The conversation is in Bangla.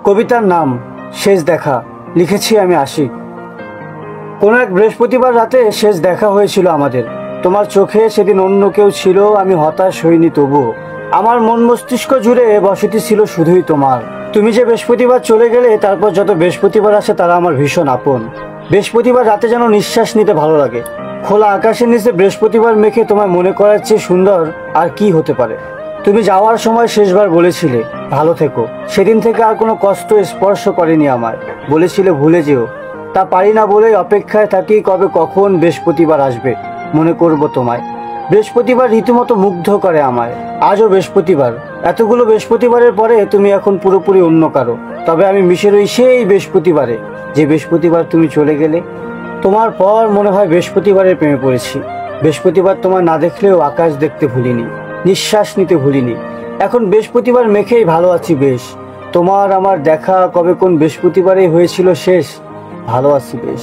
কবিতার নাম শেষ দেখা, লিখেছি আমি আশিক। কোনো এক বৃহস্পতিবার রাতে শেষ দেখা হয়েছিল আমাদের। তোমার চোখে সেদিন অন্য কেউ ছিল, আমি হতাশ হইনি তবুও। আমার মন মস্তিষ্ক জুড়ে বসতি ছিল শুধুই তোমার। তুমি যে বৃহস্পতিবার চলে গেলে, তারপর যত বৃহস্পতিবার আসে তারা আমার ভীষণ আপন। বৃহস্পতিবার রাতে যেন নিঃশ্বাস নিতে ভালো লাগে। খোলা আকাশের নিচে বৃহস্পতিবার মেখে তোমায় মনে করার চেয়ে সুন্দর আর কি হতে পারে। তুমি যাওয়ার সময় শেষবার বলেছিলে ভালো থেকো। সেদিন থেকে আর কোনো কষ্ট স্পর্শ করেনি আমায়। বলেছিলে ভুলে যেও, তা পারি না বলেই অপেক্ষায় থাকি কবে কখন বৃহস্পতিবার আসবে, মনে করব তোমায়। বৃহস্পতিবার রীতিমতো মুগ্ধ করে আমায়। আজও বৃহস্পতিবার। এতগুলো বৃহস্পতিবারের পরে তুমি এখন পুরোপুরি অন্য কারো। তবে আমি মিশে রই সেই বৃহস্পতিবারে, যে বৃহস্পতিবার তুমি চলে গেলে। তোমার পর মনে হয় বৃহস্পতিবারের প্রেমে পড়েছি। বৃহস্পতিবার তোমার না দেখলেও আকাশ দেখতে ভুলিনি, নিঃশ্বাস নিতে ভুলিনি। এখন বৃহস্পতিবার মেখেই ভালো আছি বেশ। তোমার আমার দেখা কবে কোন বৃহস্পতিবারেই হয়েছিল শেষ, ভালো আছি বেশ।